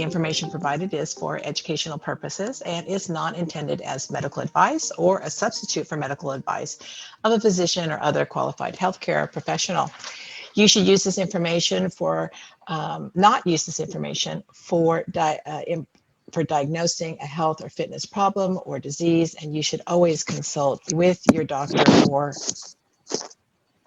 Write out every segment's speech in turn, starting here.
information provided is for educational purposes and is not intended as medical advice or a substitute for medical advice of a physician or other qualified healthcare professional. You should use this information not use this information for diagnosing a health or fitness problem or disease, and you should always consult with your doctor or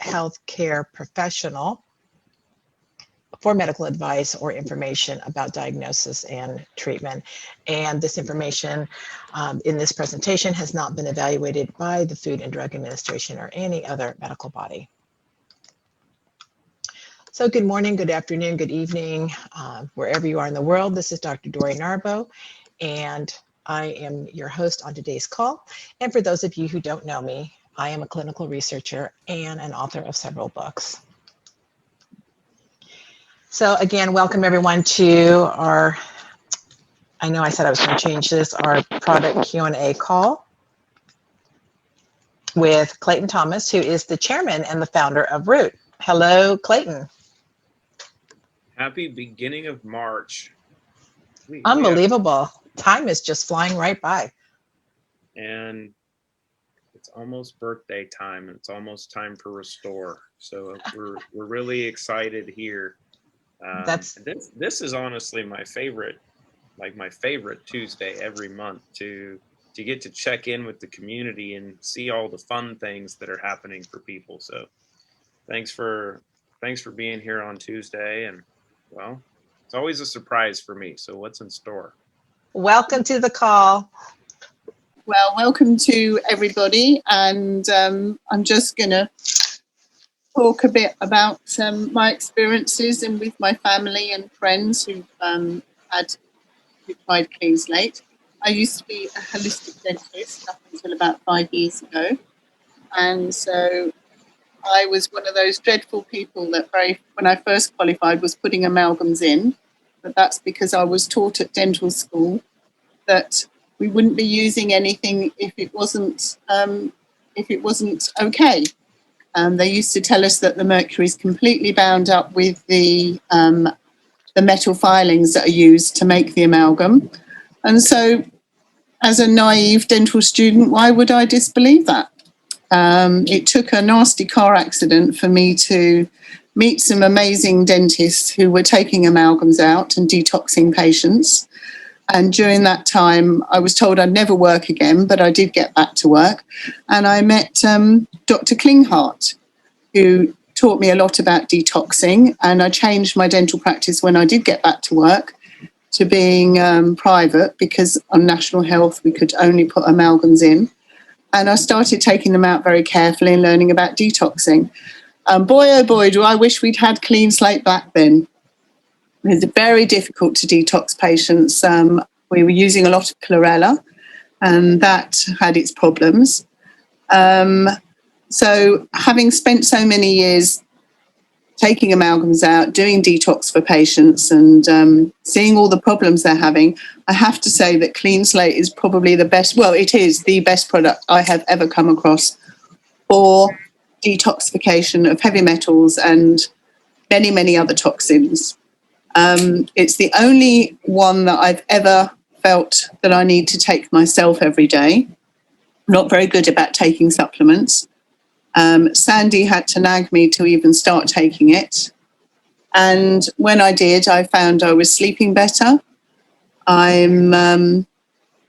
healthcare professional for medical advice or information about diagnosis and treatment. And this information in this presentation has not been evaluated by the Food and Drug Administration or any other medical body. So good morning, good afternoon, good evening, wherever you are in the world. This is Dr. Dori Naerbo, and I am your host on today's call. And for those of you who don't know me, I am a clinical researcher and an author of several books. So again, welcome everyone to our, I know I said I was going to change this, our product Q&A call with Clayton Thomas, who is the chairman and the founder of Root. Hello, Clayton. Happy beginning of March. Unbelievable. Time is just flying right by. And it's almost birthday time, and it's almost time for Restore. So we're really excited here. This is honestly my favorite Tuesday every month to get to check in with the community and see all the fun things that are happening for people. So thanks for being here on Tuesday, and well, it's always a surprise for me. So what's in store? Welcome to the call. Well, welcome to everybody. And I'm just going to talk a bit about my experiences and with my family and friends who've tried Clean Slate. I used to be a holistic dentist up until about 5 years ago. And so I was one of those dreadful people that when I first qualified was putting amalgams in, but that's because I was taught at dental school that we wouldn't be using anything if it wasn't okay. They used to tell us that the mercury is completely bound up with the metal filings that are used to make the amalgam, and so as a naive dental student, why would I disbelieve that? It took a nasty car accident for me to meet some amazing dentists who were taking amalgams out and detoxing patients. And during that time, I was told I'd never work again, but I did get back to work. And I met Dr. Klinghardt, who taught me a lot about detoxing. And I changed my dental practice when I did get back to work to being private, because on National Health, we could only put amalgams in. And I started taking them out very carefully and learning about detoxing. Boy, oh boy, do I wish we'd had Clean Slate back then. It's very difficult to detox patients. We were using a lot of chlorella, and that had its problems. So having spent so many years taking amalgams out, doing detox for patients, and seeing all the problems they're having, I have to say that Clean Slate is probably the best, well, it is the best product I have ever come across for detoxification of heavy metals and many, many other toxins. It's the only one that I've ever felt that I need to take myself every day. I'm not very good about taking supplements. Sandy had to nag me to even start taking it. And when I did, I found I was sleeping better. I'm a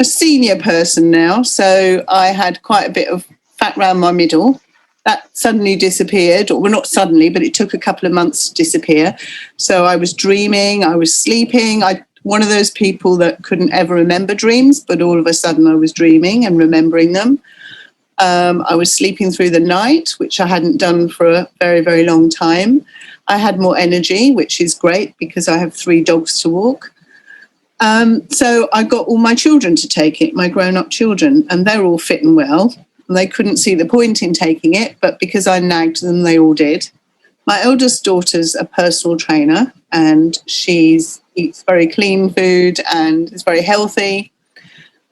senior person now, so I had quite a bit of fat around my middle. That suddenly disappeared, or well, not suddenly, but it took a couple of months to disappear. So I was dreaming, I was sleeping. One of those people that couldn't ever remember dreams, but all of a sudden I was dreaming and remembering them. I was sleeping through the night, which I hadn't done for a very, very long time. I had more energy, which is great because I have 3 dogs to walk. So I got all my children to take it, my grown-up children, and they're all fit and well. And they couldn't see the point in taking it, but because I nagged them, they all did. My eldest daughter's a personal trainer, and she eats very clean food and is very healthy.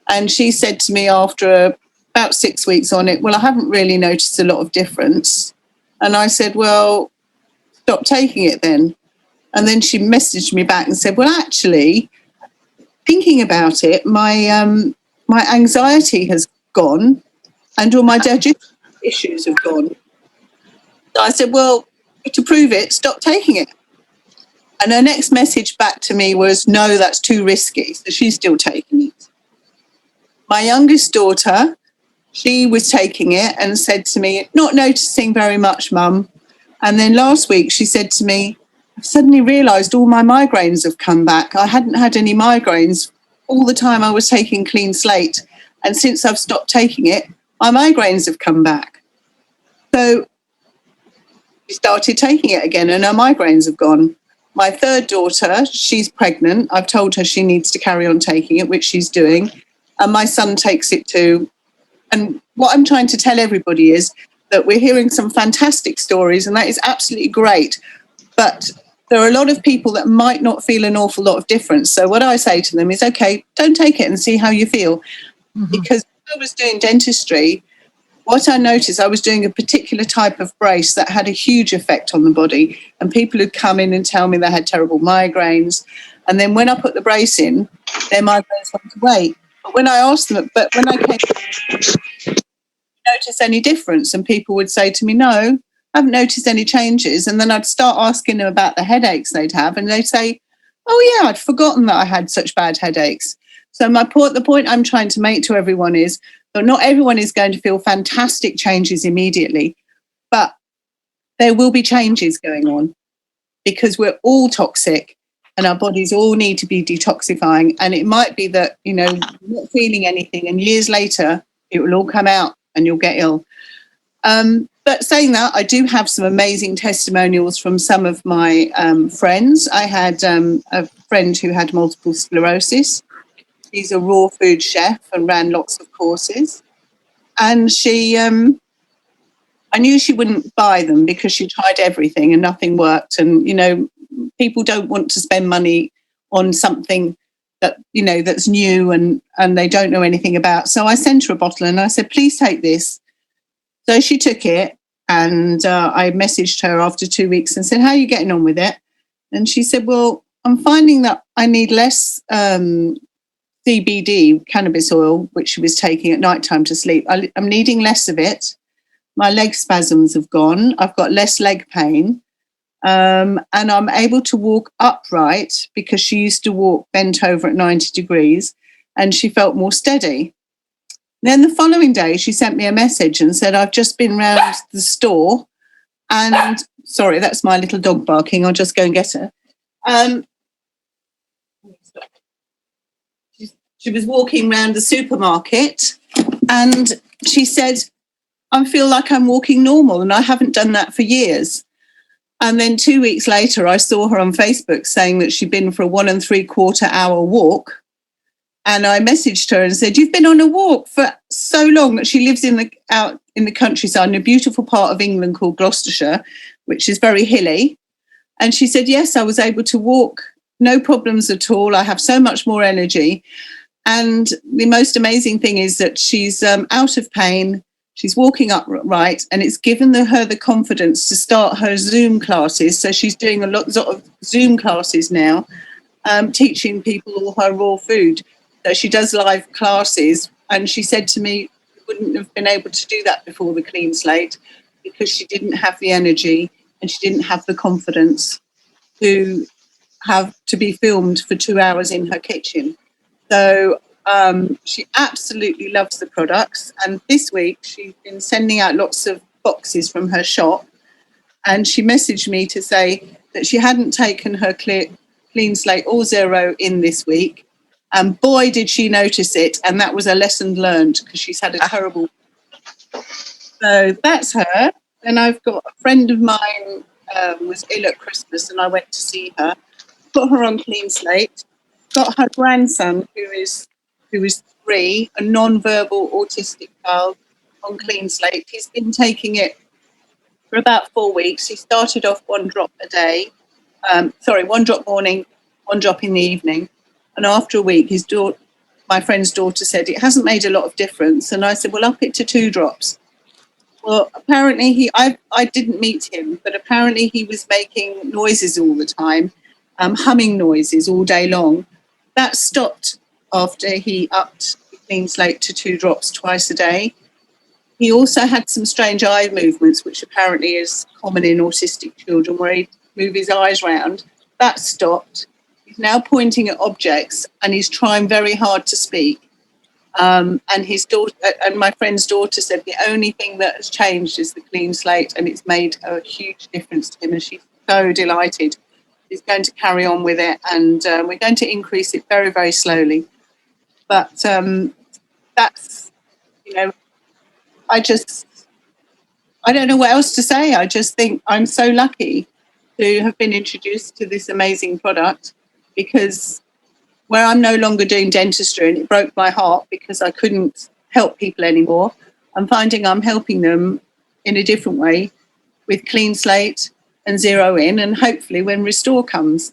And she said to me after about 6 weeks on it, well, I haven't really noticed a lot of difference. And I said, well, stop taking it then. And then she messaged me back and said, well, actually, thinking about it, my anxiety has gone and all my digestive issues have gone. So I said, well, to prove it, stop taking it. And her next message back to me was, no, that's too risky. So she's still taking it. My youngest daughter, she was taking it and said to me, not noticing very much, Mum. And then last week she said to me, I've suddenly realised all my migraines have come back. I hadn't had any migraines all the time I was taking Clean Slate. And since I've stopped taking it, my migraines have come back. So she started taking it again and her migraines have gone. My third daughter, she's pregnant. I've told her she needs to carry on taking it, which she's doing. And my son takes it too. And what I'm trying to tell everybody is that we're hearing some fantastic stories, and that is absolutely great. But there are a lot of people that might not feel an awful lot of difference. So what I say to them is, okay, don't take it and see how you feel. Mm-hmm. Because when I was doing dentistry, what I noticed, I was doing a particular type of brace that had a huge effect on the body. And people would come in and tell me they had terrible migraines. And then when I put the brace in, their migraines went away. But when I asked them, but when I came, notice any difference? And people would say to me, no, I haven't noticed any changes. And then I'd start asking them about the headaches they'd have. And they'd say, oh, yeah, I'd forgotten that I had such bad headaches. So the point I'm trying to make to everyone is that not everyone is going to feel fantastic changes immediately, but there will be changes going on because we're all toxic and our bodies all need to be detoxifying. And it might be that, you know, you're not feeling anything and years later it will all come out and you'll get ill. But saying that, I do have some amazing testimonials from some of my friends. I had a friend who had multiple sclerosis. She's a raw food chef and ran lots of courses. And she, I knew she wouldn't buy them because she tried everything and nothing worked. And, you know, people don't want to spend money on something that, you know, that's new and they don't know anything about. So I sent her a bottle and I said, please take this. So she took it and I messaged her after 2 weeks and said, how are you getting on with it? And she said, well, I'm finding that I need less CBD, cannabis oil, which she was taking at nighttime to sleep. I'm needing less of it. My leg spasms have gone. I've got less leg pain. And I'm able to walk upright because she used to walk bent over at 90 degrees and she felt more steady. Then the following day, she sent me a message and said, I've just been round the store and, sorry, that's my little dog barking. I'll just go and get her. She was walking around the supermarket and she said, I feel like I'm walking normal and I haven't done that for years. And then 2 weeks later, I saw her on Facebook saying that she'd been for a 1 3/4 hour walk. And I messaged her and said, you've been on a walk for so long. She lives out in the countryside in a beautiful part of England called Gloucestershire, which is very hilly. And she said, yes, I was able to walk, no problems at all. I have so much more energy. And the most amazing thing is that she's out of pain. She's walking upright, and it's given her the confidence to start her Zoom classes. So she's doing a lot of Zoom classes now, teaching people all her raw food. So she does live classes, and she said to me, she wouldn't have been able to do that before the Clean Slate because she didn't have the energy and she didn't have the confidence to be filmed for 2 hours in her kitchen. So she absolutely loves the products. And this week she's been sending out lots of boxes from her shop. And she messaged me to say that she hadn't taken her Clean Slate or Zero in this week. And boy, did she notice it. And that was a lesson learned because she's had a terrible. So that's her. And I've got a friend of mine was ill at Christmas and I went to see her, put her on Clean Slate, got her grandson who is 3, a non-verbal autistic child, on Clean Slate. He's been taking it for about 4 weeks. He started off 1 drop a day. 1 drop morning, 1 drop in the evening. And after a week, my friend's daughter said, it hasn't made a lot of difference. And I said, well, up it to 2 drops. Well, apparently I didn't meet him, but apparently he was making noises all the time, humming noises all day long. That stopped after he upped the Clean Slate to 2 drops twice a day. He also had some strange eye movements, which apparently is common in autistic children, where he'd move his eyes round. That stopped. He's now pointing at objects, and he's trying very hard to speak. And his daughter and my friend's daughter said the only thing that has changed is the Clean Slate, and it's made a huge difference to him, and she's so delighted. He's going to carry on with it, and we're going to increase it very, very slowly. But that's, I don't know what else to say. I just think I'm so lucky to have been introduced to this amazing product, because where I'm no longer doing dentistry, and it broke my heart because I couldn't help people anymore, I'm finding I'm helping them in a different way with Clean Slate and Zero In, and hopefully when Restore comes.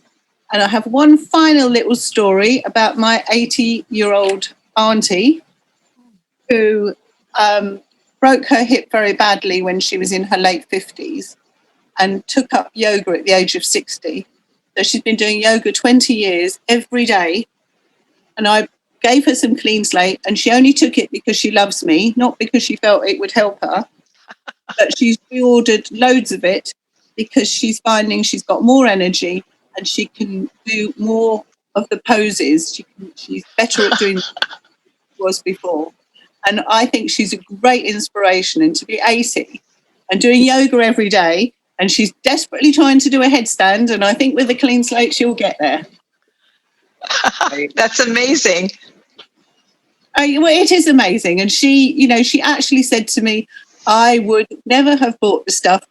And I have one final little story about my 80-year-old auntie who broke her hip very badly when she was in her late 50s and took up yoga at the age of 60. So she's been doing yoga 20 years every day. And I gave her some Clean Slate, and she only took it because she loves me, not because she felt it would help her. But she's reordered loads of it because she's finding she's got more energy and she can do more of the poses. She's better at doing than she was before. And I think she's a great inspiration. And to be 80 and doing yoga every day, and she's desperately trying to do a headstand, and I think with the Clean Slate she'll get there. That's amazing. Well, it is amazing. And she actually said to me, I would never have bought the stuff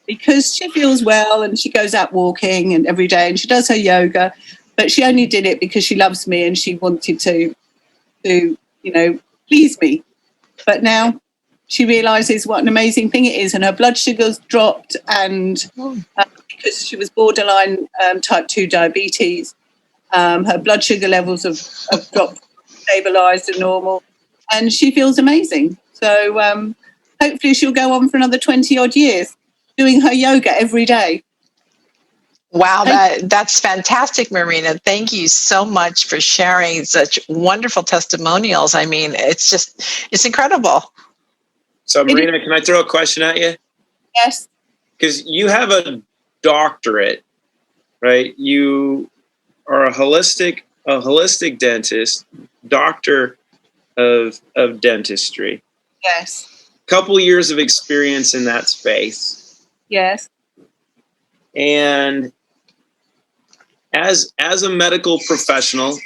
because she feels well and she goes out walking and every day and she does her yoga, but she only did it because she loves me and she wanted to please me. But now she realizes what an amazing thing it is, and her blood sugar's dropped, and because she was borderline type 2 diabetes, her blood sugar levels have dropped, stabilized and normal, and she feels amazing. So hopefully she'll go on for another 20 odd years doing her yoga every day. Wow, that's fantastic, Marina. Thank you so much for sharing such wonderful testimonials. I mean, it's incredible. So, Marina, can I throw a question at you? Yes. Because you have a doctorate, right? You are a holistic dentist, doctor of dentistry. Yes. Couple years of experience in that space. Yes. And as a medical professional,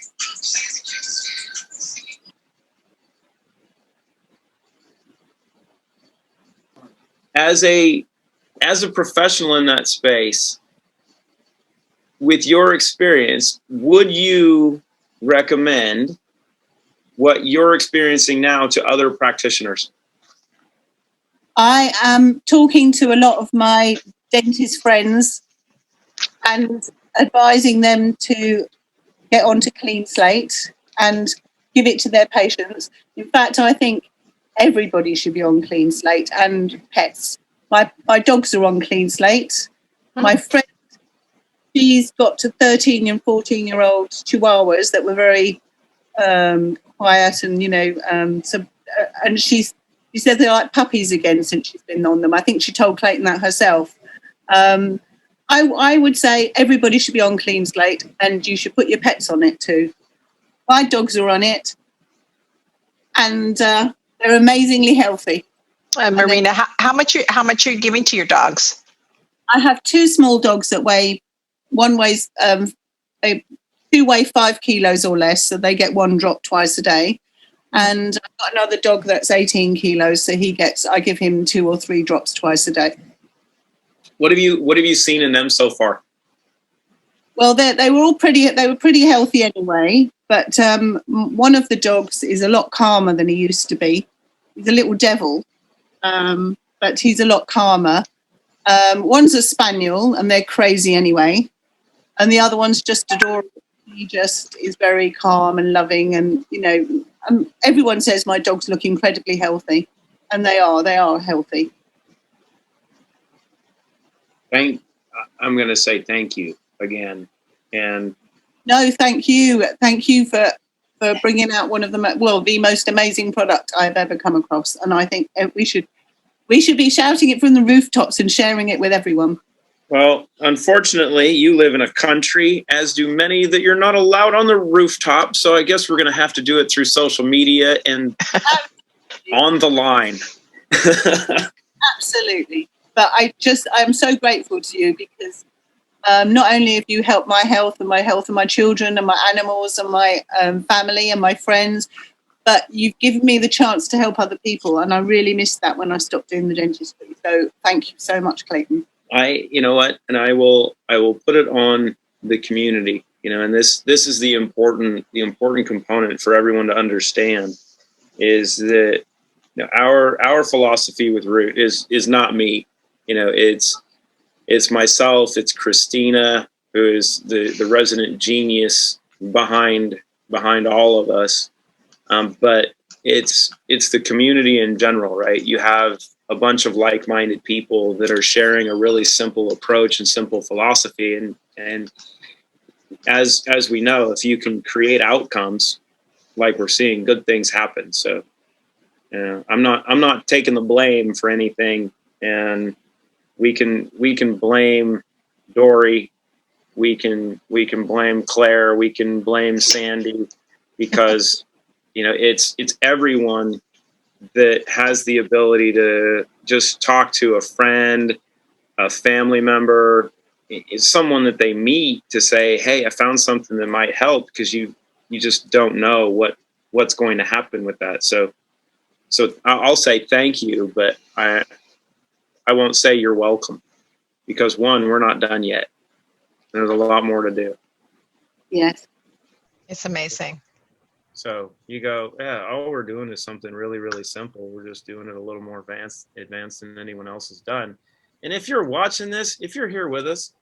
as a professional in that space, with your experience, would you recommend what you're experiencing now to other practitioners? I am talking to a lot of my dentist friends and advising them to get onto Clean Slate and give it to their patients. In fact, I think everybody should be on Clean Slate, and pets. My dogs are on Clean Slate. My friend, she's got to 13 and 14-year-old chihuahuas that were very quiet, and and she said they're like puppies again since she's been on them. I think she told Clayton that herself. I would say everybody should be on Clean Slate, and you should put your pets on it too. My dogs are on it, and they're amazingly healthy. Marina, how much are you giving to your dogs? I have 2 small dogs that two weigh 5 kilos or less, so they get 1 drop twice a day. And I've got another dog that's 18 kilos, so I give him 2 or 3 drops twice a day. What have you seen in them so far? Well, they were pretty healthy anyway, but one of the dogs is a lot calmer than he used to be. He's a little devil, but he's a lot calmer. One's a spaniel, and they're crazy anyway, and the other one's just adorable. He just is very calm and loving, and everyone says my dogs look incredibly healthy, and they are healthy. I'm going to say thank you again. And no, thank you for for bringing out one of the most amazing product I've ever come across. And I think we should be shouting it from the rooftops and sharing it with everyone. Well, unfortunately, you live in a country, as do many, that you're not allowed on the rooftop. So I guess we're going to have to do it through social media and on the line. Absolutely. But I'm so grateful to you because not only have you helped my health and my children and my animals and my family and my friends, but you've given me the chance to help other people. And I really missed that when I stopped doing the dentistry. So thank you so much, Clayton. You know what? And I will put it on the community, and this is the important component for everyone to understand is that our philosophy with Root is not me. It's myself, it's Christina, who is the resident genius behind all of us. But it's the community in general, right? You have a bunch of like-minded people that are sharing a really simple approach and simple philosophy. And as we know, if you can create outcomes like we're seeing, good things happen. So I'm not taking the blame for anything. And we can blame Dori. We can blame Claire. We can blame Sandy because, it's everyone that has the ability to just talk to a friend, a family member, someone that they meet to say, hey, I found something that might help, because you just don't know what's going to happen with that. So I'll say thank you, but I won't say you're welcome, because one, we're not done yet. There's a lot more to do. Yes. It's amazing. So you go, yeah, all we're doing is something really, really simple. We're just doing it a little more advanced than anyone else has done. And if you're watching this, if you're here with us,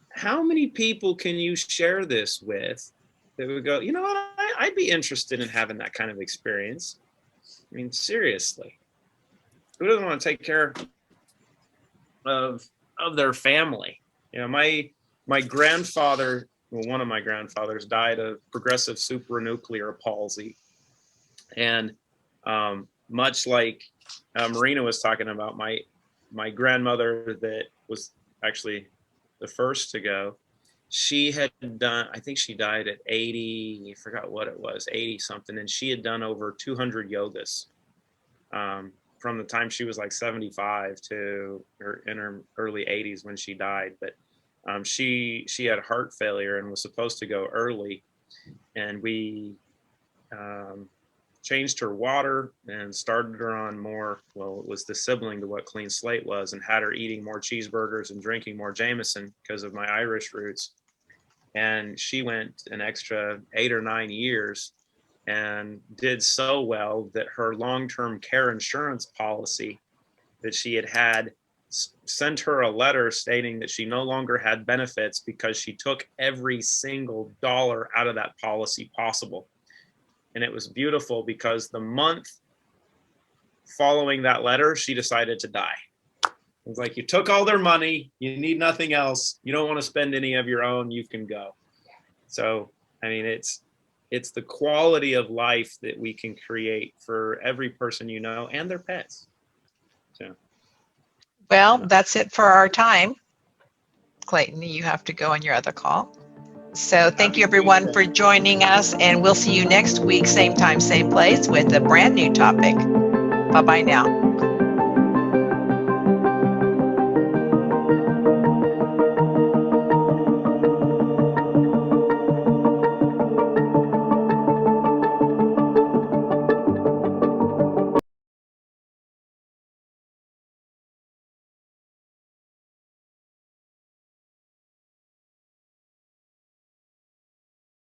how many people can you share this with that would go, you know what, I'd be interested in having that kind of experience? I mean, seriously, who doesn't want to take care of their family? My grandfather, well, one of my grandfathers died of progressive supranuclear palsy. And much like Marina was talking about, my grandmother that was actually the first to go, she had done, I think she died at 80, I forgot what it was, 80 something. And she had done over 200 yogas from the time she was like 75 to in her early 80s when she died. But she had heart failure and was supposed to go early, and we changed her water and started her on more, well, it was the sibling to what Clean Slate was, and had her eating more cheeseburgers and drinking more Jameson because of my Irish roots. And she went an extra 8 or 9 years and did so well that her long-term care insurance policy that she had sent her a letter stating that she no longer had benefits because she took every single dollar out of that policy possible. And it was beautiful because the month following that letter, she decided to die. It was like, you took all their money, you need nothing else, you don't want to spend any of your own, you can go. So, I mean, it's the quality of life that we can create for every person and their pets. So. Well, that's it for our time. Clayton, you have to go on your other call. So thank you everyone for joining us, and we'll see you next week, same time, same place, with a brand new topic. Bye-bye now.